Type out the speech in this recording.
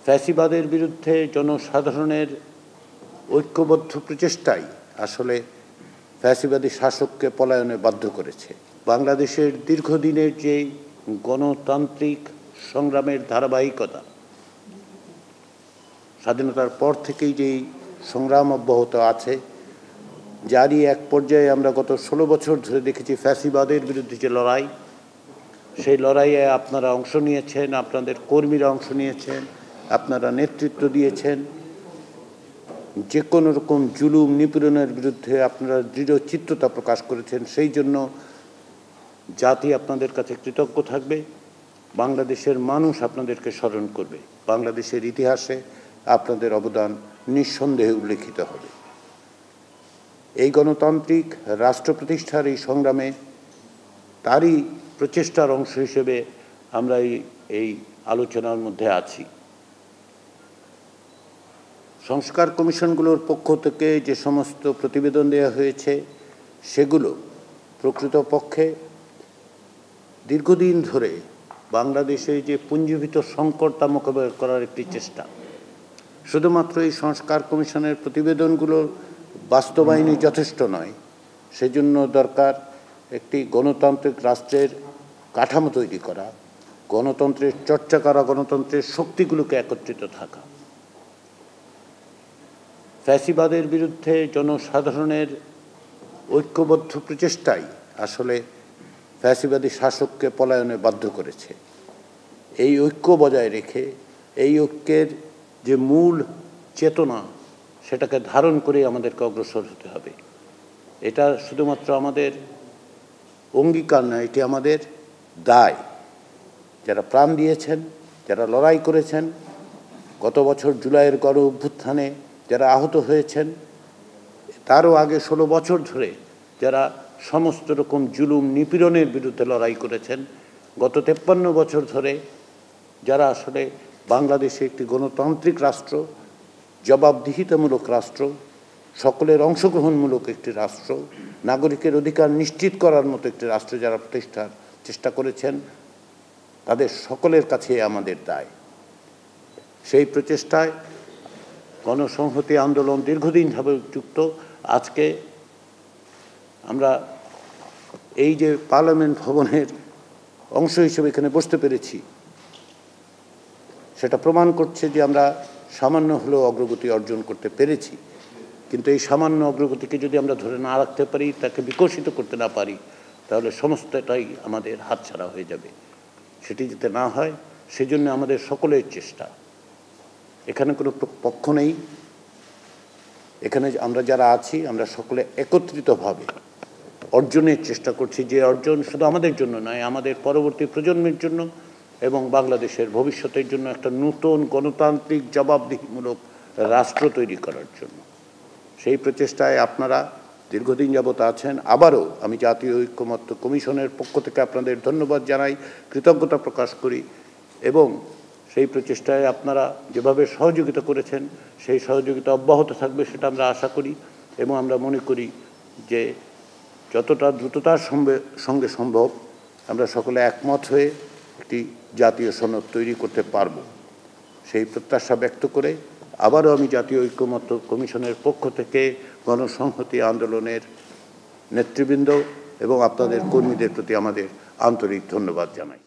ফ্যাসিবাদের বিরুদ্ধে জনসাধারণের ঐক্যবদ্ধ প্রচেষ্টাই আসলে ফ্যাসিবাদী শাসককে পলায়নে বাধ্য করেছে। বাংলাদেশের দীর্ঘদিনের যে গণতান্ত্রিক সংগ্রামের ধারাবাহিকতা, স্বাধীনতার পর থেকেই যেই সংগ্রাম অব্যাহত আছে, যারই এক পর্যায়ে আমরা গত 16 বছর ধরে দেখেছি ফ্যাসিবাদের বিরুদ্ধে যে লড়াই, সেই লড়াইয়ে আপনারা অংশ নিয়েছেন, আপনাদের কর্মীরা অংশ নিয়েছেন, আপনারা নেতৃত্ব দিয়েছেন। যে কোনো রকম জুলুম নিপীড়নের বিরুদ্ধে আপনারা দৃঢ় চিত্ততা প্রকাশ করেছেন। সেই জন্য জাতি আপনাদের কাছে কৃতজ্ঞ থাকবে, বাংলাদেশের মানুষ আপনাদেরকে স্মরণ করবে, বাংলাদেশের ইতিহাসে আপনাদের অবদান নিঃসন্দেহে উল্লেখিত হবে। এই গণতান্ত্রিক রাষ্ট্র প্রতিষ্ঠার এই সংগ্রামে তারই প্রচেষ্টার অংশ হিসেবে আমরা এই আলোচনার মধ্যে আছি। সংস্কার কমিশনগুলোর পক্ষ থেকে যে সমস্ত প্রতিবেদন দেওয়া হয়েছে, সেগুলো প্রকৃতপক্ষে দীর্ঘদিন ধরে বাংলাদেশে যে পুঞ্জীভূত সংকট তা মোকাবেলা করার একটি চেষ্টা। শুধুমাত্র এই সংস্কার কমিশনের প্রতিবেদনগুলো বাস্তবায়নই যথেষ্ট নয়, সেজন্য দরকার একটি গণতান্ত্রিক রাষ্ট্রের কাঠামো তৈরি করা, গণতন্ত্রের চর্চা করা, গণতন্ত্রের শক্তিগুলোকে একত্রিত থাকা। ফ্যাসিবাদের বিরুদ্ধে জনসাধারণের ঐক্যবদ্ধ প্রচেষ্টাই আসলে ফ্যাসিবাদী শাসককে পলায়নে বাধ্য করেছে। এই ঐক্য বজায় রেখে এই ঐক্যের যে মূল চেতনা, সেটাকে ধারণ করে আমাদেরকে অগ্রসর হতে হবে। এটা শুধুমাত্র আমাদের অঙ্গীকার নয়, এটি আমাদের দায়। যারা প্রাণ দিয়েছেন, যারা লড়াই করেছেন, গত বছর জুলাইয়ের গণ অভ্যুত্থানে যারা আহত হয়েছেন, তারও আগে 16 বছর ধরে যারা সমস্ত রকম জুলুম নিপীড়নের বিরুদ্ধে লড়াই করেছেন, গত 53 বছর ধরে যারা আসলে বাংলাদেশে একটি গণতান্ত্রিক রাষ্ট্র, জবাবদিহিতামূলক রাষ্ট্র, সকলের অংশগ্রহণমূলক একটি রাষ্ট্র, নাগরিকের অধিকার নিশ্চিত করার মতো একটি রাষ্ট্র যারা প্রতিষ্ঠার চেষ্টা করেছেন, তাদের সকলের কাছে আমাদের দায়। সেই প্রচেষ্টায় গণসংহতি আন্দোলন দীর্ঘদিনভাবে যুক্ত। আজকে আমরা এই যে পার্লামেন্ট ভবনের অংশ হিসেবে এখানে বসতে পেরেছি, সেটা প্রমাণ করছে যে আমরা সামান্য হলেও অগ্রগতি অর্জন করতে পেরেছি। কিন্তু এই সামান্য অগ্রগতিকে যদি আমরা ধরে না রাখতে পারি, তাকে বিকশিত করতে না পারি, তাহলে সমস্তটাই আমাদের হাতছাড়া হয়ে যাবে। সেটি যাতে না হয়, সেজন্য আমাদের সকলের চেষ্টা। এখানে কোনো পক্ষ নেই, এখানে আমরা যারা আছি আমরা সকলে একত্রিতভাবে অর্জনের চেষ্টা করছি, যে অর্জন শুধু আমাদের জন্য নয়, আমাদের পরবর্তী প্রজন্মের জন্য এবং বাংলাদেশের ভবিষ্যতের জন্য একটা নতুন গণতান্ত্রিক জবাবদিহিমূলক রাষ্ট্র তৈরি করার জন্য। সেই প্রচেষ্টায় আপনারা দীর্ঘদিন যাবত আছেন। আবারও আমি জাতীয় ঐক্যমত্য কমিশনের পক্ষ থেকে আপনাদের ধন্যবাদ জানাই, কৃতজ্ঞতা প্রকাশ করি, এবং সেই প্রচেষ্টায় আপনারা যেভাবে সহযোগিতা করেছেন, সেই সহযোগিতা অব্যাহত থাকবে সেটা আমরা আশা করি, এবং আমরা মনে করি যে যতটা দ্রুততার সঙ্গে সম্ভব আমরা সকলে একমত হয়ে একটি জাতীয় সনদ তৈরি করতে পারব, সেই প্রত্যাশা ব্যক্ত করে আবারও আমি জাতীয় ঐক্যমত্য কমিশনের পক্ষ থেকে গণসংহতি আন্দোলনের নেতৃবৃন্দ এবং আপনাদের কর্মীদের প্রতি আমাদের আন্তরিক ধন্যবাদ জানাই।